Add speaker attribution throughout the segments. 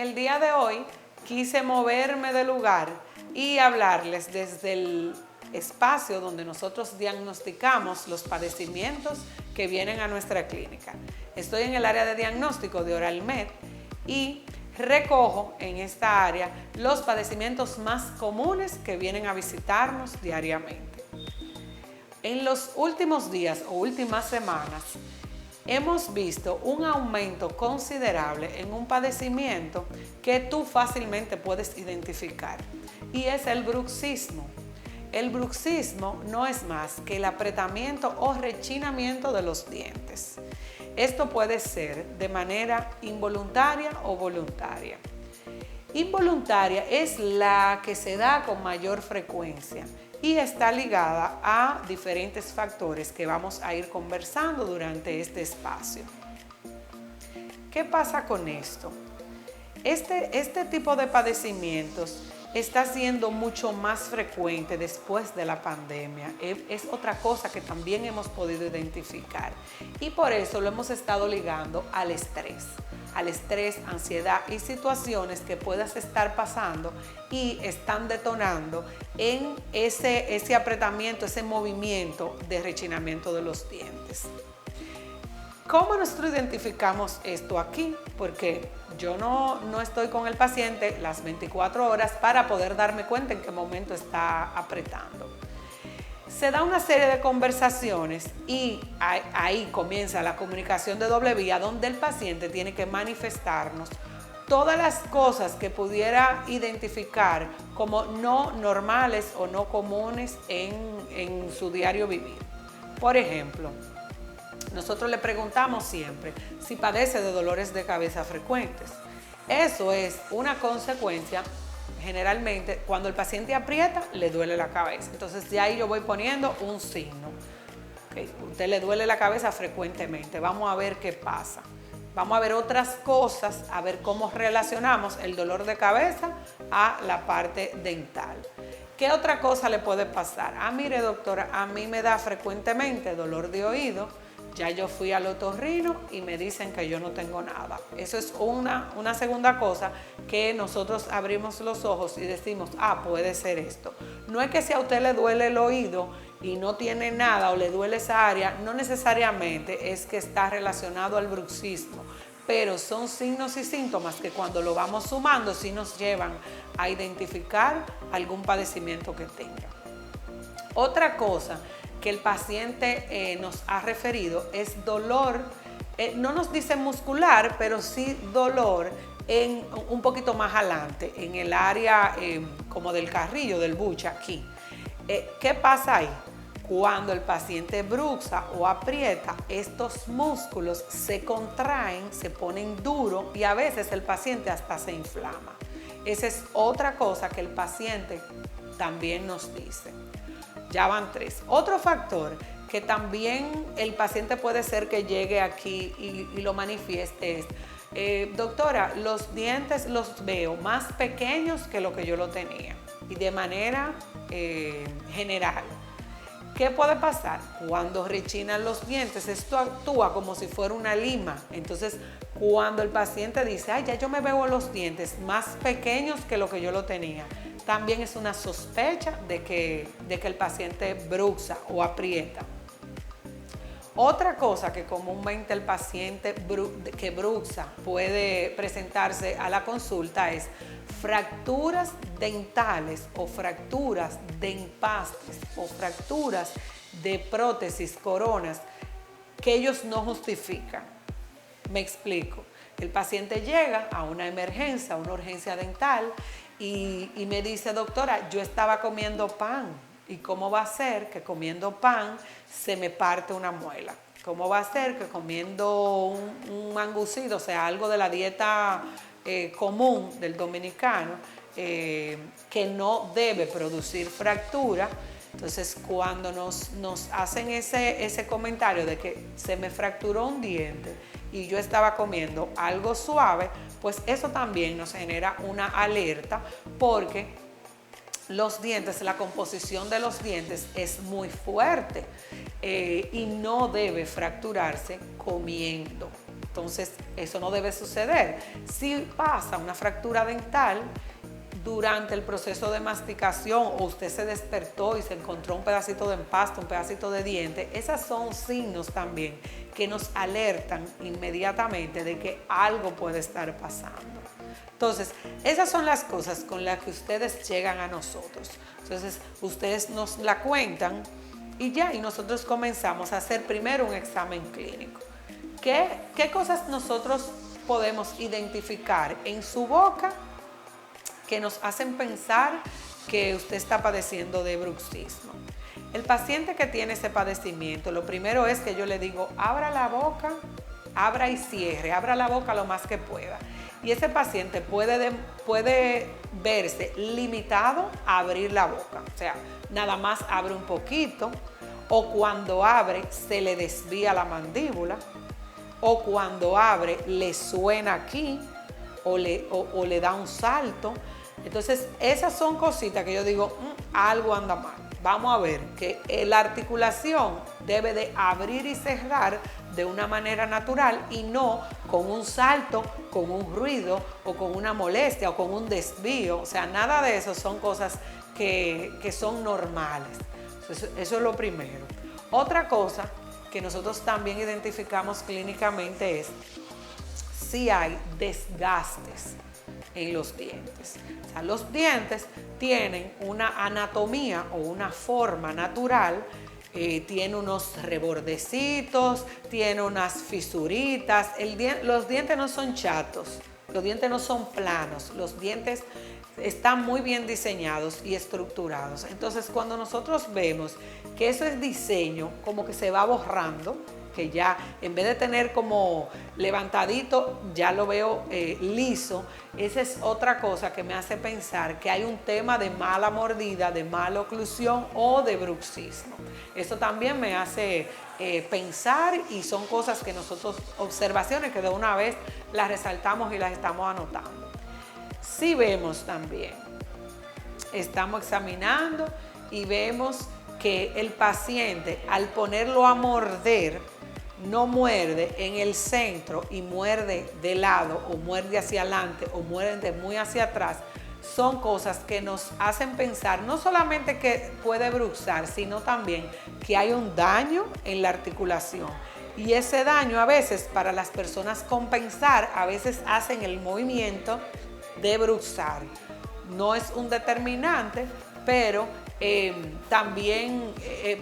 Speaker 1: el día de hoy quise moverme de lugar y hablarles desde el espacio donde nosotros diagnosticamos los padecimientos que vienen a nuestra clínica. Estoy en el área de diagnóstico de OralMed y recojo en esta área los padecimientos más comunes que vienen a visitarnos diariamente. En los últimos días o últimas semanas hemos visto un aumento considerable en un padecimiento que tú fácilmente puedes identificar y es el bruxismo. El bruxismo no es más que el apretamiento o rechinamiento de los dientes. Esto puede ser de manera involuntaria o voluntaria. Involuntaria es la que se da con mayor frecuencia y está ligada a diferentes factores que vamos a ir conversando durante este espacio. ¿Qué pasa con esto? Este tipo de padecimientos está siendo mucho más frecuente después de la pandemia. Es otra cosa que también hemos podido identificar y por eso lo hemos estado ligando al estrés, ansiedad y situaciones que puedas estar pasando y están detonando en ese apretamiento, ese movimiento de rechinamiento de los dientes. ¿Cómo nosotros identificamos esto aquí? Porque yo no estoy con el paciente las 24 horas para poder darme cuenta en qué momento está apretando. Se da una serie de conversaciones y ahí comienza la comunicación de doble vía, donde el paciente tiene que manifestarnos todas las cosas que pudiera identificar como no normales o no comunes en su diario vivir. Por ejemplo, nosotros le preguntamos siempre si padece de dolores de cabeza frecuentes. Eso es una consecuencia, generalmente, cuando el paciente aprieta, le duele la cabeza. Entonces, de ahí yo voy poniendo un signo. Okay. Usted le duele la cabeza frecuentemente. Vamos a ver qué pasa. Vamos a ver otras cosas, a ver cómo relacionamos el dolor de cabeza a la parte dental. ¿Qué otra cosa le puede pasar? Mire, doctora, a mí me da frecuentemente dolor de oído. Ya yo fui al otorrino y me dicen que yo no tengo nada. Eso es una segunda cosa que nosotros abrimos los ojos y decimos, puede ser esto. No es que si a usted le duele el oído y no tiene nada o le duele esa área, no necesariamente es que está relacionado al bruxismo, pero son signos y síntomas que cuando lo vamos sumando sí nos llevan a identificar algún padecimiento que tenga. Otra cosa que el paciente nos ha referido es dolor, no nos dice muscular, pero sí dolor en un poquito más adelante, en el área como del carrillo, del buche aquí. ¿Qué pasa ahí? Cuando el paciente bruxa o aprieta, estos músculos se contraen, se ponen duros y a veces el paciente hasta se inflama. Esa es otra cosa que el paciente también nos dice. Ya van 3. Otro factor que también el paciente puede ser que llegue aquí y lo manifieste es, doctora, los dientes los veo más pequeños que lo que yo lo tenía y de manera general. ¿Qué puede pasar? Cuando rechinan los dientes, esto actúa como si fuera una lima. Entonces, cuando el paciente dice, ya yo me veo los dientes más pequeños que lo que yo lo tenía, también es una sospecha de que el paciente bruxa o aprieta. Otra cosa que comúnmente el paciente que bruxa puede presentarse a la consulta es fracturas dentales o fracturas de empastes o fracturas de prótesis, coronas, que ellos no justifican. Me explico. El paciente llega a una emergencia, a una urgencia dental y me dice, doctora, yo estaba comiendo pan. ¿Y cómo va a ser que comiendo pan se me parte una muela? ¿Cómo va a ser que comiendo un mangucito, o sea, algo de la dieta común del dominicano, que no debe producir fractura? Entonces, cuando nos hacen ese comentario de que se me fracturó un diente y yo estaba comiendo algo suave, pues eso también nos genera una alerta porque los dientes, la composición de los dientes es muy fuerte y no debe fracturarse comiendo. Entonces, eso no debe suceder. Si pasa una fractura dental durante el proceso de masticación o usted se despertó y se encontró un pedacito de empasta, un pedacito de diente, esos son signos también que nos alertan inmediatamente de que algo puede estar pasando. Entonces, esas son las cosas con las que ustedes llegan a nosotros. Entonces, ustedes nos la cuentan y nosotros comenzamos a hacer primero un examen clínico. ¿Qué cosas nosotros podemos identificar en su boca que nos hacen pensar que usted está padeciendo de bruxismo? El paciente que tiene ese padecimiento, lo primero es que yo le digo, abra la boca, abra y cierre, abra la boca lo más que pueda. Y ese paciente puede verse limitado a abrir la boca. O sea, nada más abre un poquito, o cuando abre se le desvía la mandíbula, o cuando abre le suena aquí, o le da un salto. Entonces, esas son cositas que yo digo, algo anda mal. Vamos a ver que la articulación debe de abrir y cerrar de una manera natural y no con un salto, con un ruido o con una molestia o con un desvío. O sea, nada de eso son cosas que son normales. Eso es lo primero. Otra cosa que nosotros también identificamos clínicamente es si hay desgastes en los dientes. O sea, los dientes tienen una anatomía o una forma natural, tiene unos rebordecitos, tiene unas fisuritas. Los dientes no son chatos, los dientes no son planos, los dientes están muy bien diseñados y estructurados. Entonces, cuando nosotros vemos que eso es diseño, como que se va borrando, que ya en vez de tener como levantadito, ya lo veo liso, esa es otra cosa que me hace pensar que hay un tema de mala mordida, de mala oclusión o de bruxismo. Eso también me hace pensar y son cosas que nosotros, observaciones que de una vez las resaltamos y las estamos anotando. Si vemos también, estamos examinando y vemos que el paciente al ponerlo a morder, no muerde en el centro y muerde de lado o muerde hacia adelante o muerde muy hacia atrás, son cosas que nos hacen pensar no solamente que puede bruxar, sino también que hay un daño en la articulación. Y ese daño a veces para las personas compensar, a veces hacen el movimiento de bruxar. No es un determinante, pero también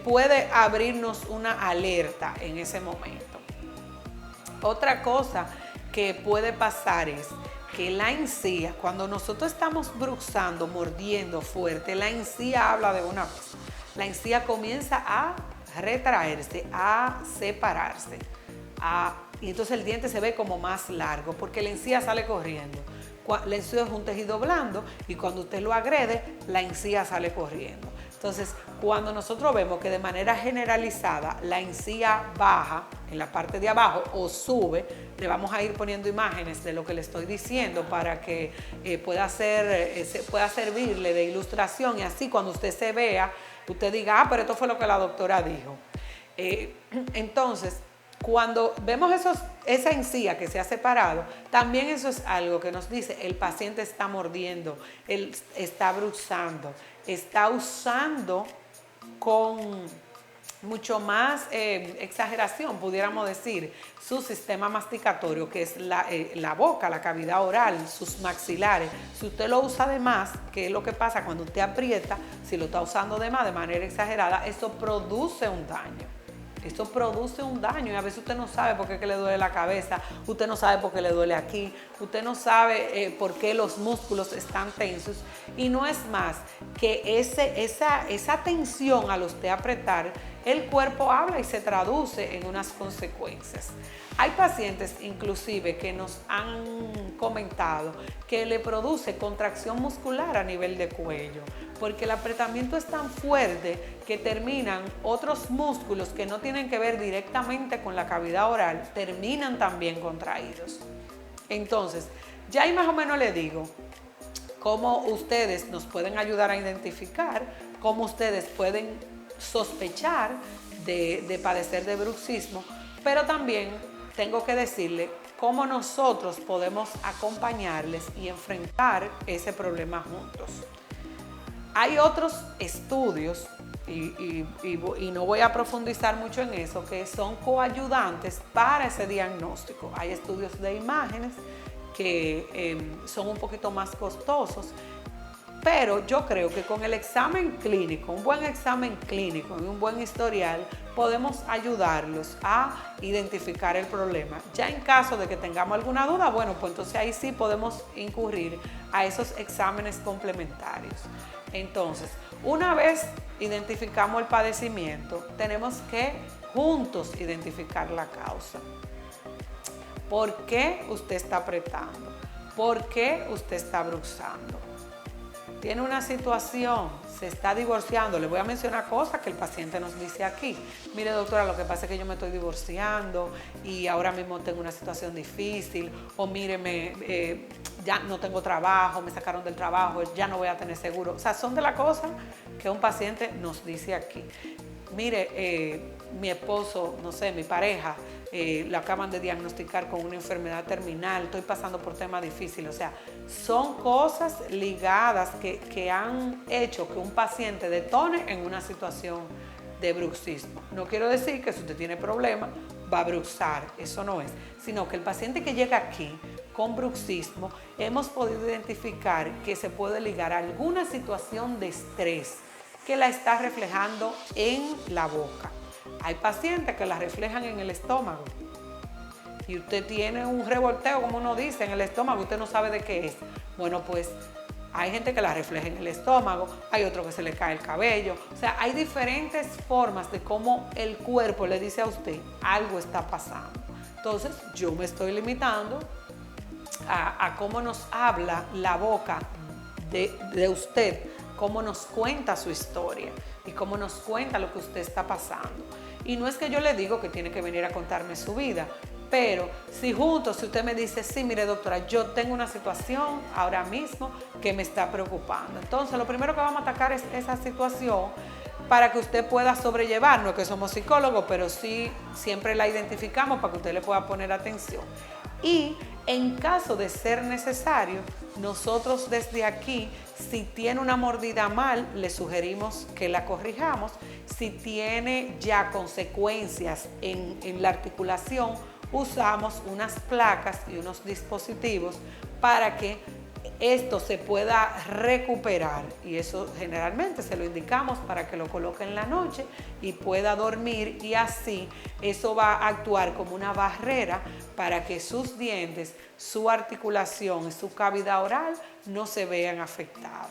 Speaker 1: puede abrirnos una alerta en ese momento. Otra cosa que puede pasar es que la encía, cuando nosotros estamos bruxando, mordiendo fuerte, la encía habla de una cosa. La encía comienza a retraerse, a separarse, y entonces el diente se ve como más largo porque la encía sale corriendo. La encía es un tejido blando y cuando usted lo agrede, la encía sale corriendo. Entonces, cuando nosotros vemos que de manera generalizada la encía baja en la parte de abajo o sube, le vamos a ir poniendo imágenes de lo que le estoy diciendo para que pueda servirle de ilustración y así cuando usted se vea, usted diga, pero esto fue lo que la doctora dijo. Entonces, cuando vemos esa encía que se ha separado, también eso es algo que nos dice, el paciente está mordiendo, él está bruxando, está usando con mucho más exageración, pudiéramos decir, su sistema masticatorio, que es la boca, la cavidad oral, sus maxilares. Si usted lo usa de más, que es lo que pasa cuando usted aprieta, si lo está usando de más, de manera exagerada, eso produce un daño. Esto produce un daño y a veces usted no sabe por qué es que le duele la cabeza, usted no sabe por qué le duele aquí, usted no sabe por qué los músculos están tensos y no es más que esa tensión al usted apretar, el cuerpo habla y se traduce en unas consecuencias. Hay pacientes inclusive que nos han comentado que le produce contracción muscular a nivel de cuello, porque el apretamiento es tan fuerte que terminan otros músculos que no tienen que ver directamente con la cavidad oral, terminan también contraídos. Entonces, ya ahí más o menos le digo cómo ustedes nos pueden ayudar a identificar, cómo ustedes pueden sospechar de padecer de bruxismo, pero también tengo que decirle cómo nosotros podemos acompañarles y enfrentar ese problema juntos. Hay otros estudios, y no voy a profundizar mucho en eso, que son coayudantes para ese diagnóstico. Hay estudios de imágenes que son un poquito más costosos, pero yo creo que con el examen clínico, un buen examen clínico y un buen historial, podemos ayudarlos a identificar el problema. Ya en caso de que tengamos alguna duda, bueno, pues entonces ahí sí podemos incurrir a esos exámenes complementarios. Entonces, una vez identificamos el padecimiento, tenemos que juntos identificar la causa. ¿Por qué usted está apretando? ¿Por qué usted está bruxando? Tiene una situación, se está divorciando. Le voy a mencionar cosas que el paciente nos dice aquí. Mire, doctora, lo que pasa es que yo me estoy divorciando y ahora mismo tengo una situación difícil. O mire, ya no tengo trabajo, me sacaron del trabajo, ya no voy a tener seguro. O sea, son de las cosas que un paciente nos dice aquí. Mire, mi esposo, no sé, mi pareja, lo acaban de diagnosticar con una enfermedad terminal, estoy pasando por temas difíciles. O sea, son cosas ligadas que han hecho que un paciente detone en una situación de bruxismo. No quiero decir que si usted tiene problemas va a bruxar, eso no es, sino que el paciente que llega aquí con bruxismo, hemos podido identificar que se puede ligar a alguna situación de estrés que la está reflejando en la boca. Hay pacientes que la reflejan en el estómago y usted tiene un revolteo, como uno dice, en el estómago, usted no sabe de qué es. Bueno, pues hay gente que la refleja en el estómago, hay otro que se le cae el cabello. O sea, hay diferentes formas de cómo el cuerpo le dice a usted algo está pasando. Entonces, yo me estoy limitando a cómo nos habla la boca de usted, cómo nos cuenta su historia y cómo nos cuenta lo que usted está pasando. Y no es que yo le digo que tiene que venir a contarme su vida, pero si juntos, si usted me dice, sí, mire doctora, yo tengo una situación ahora mismo que me está preocupando. Entonces, lo primero que vamos a atacar es esa situación para que usted pueda sobrellevar. No es que somos psicólogos, pero sí siempre la identificamos para que usted le pueda poner atención. Y en caso de ser necesario, nosotros desde aquí, si tiene una mordida mal, le sugerimos que la corrijamos. Si tiene ya consecuencias en la articulación, usamos unas placas y unos dispositivos para que esto se pueda recuperar, y eso generalmente se lo indicamos para que lo coloque en la noche y pueda dormir, y así eso va a actuar como una barrera para que sus dientes, su articulación y su cavidad oral no se vean afectadas.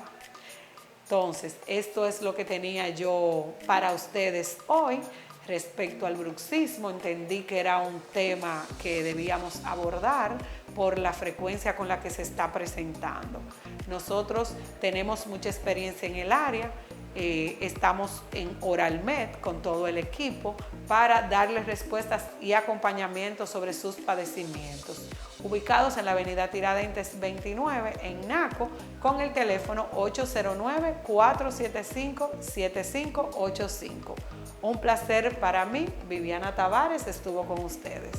Speaker 1: Entonces, esto es lo que tenía yo para ustedes hoy. Respecto al bruxismo, entendí que era un tema que debíamos abordar por la frecuencia con la que se está presentando. Nosotros tenemos mucha experiencia en el área, estamos en OralMed con todo el equipo para darles respuestas y acompañamiento sobre sus padecimientos. Ubicados en la avenida Tiradentes 29 en Naco, con el teléfono 809-475-7585. Un placer para mí. Viviana Tavares estuvo con ustedes.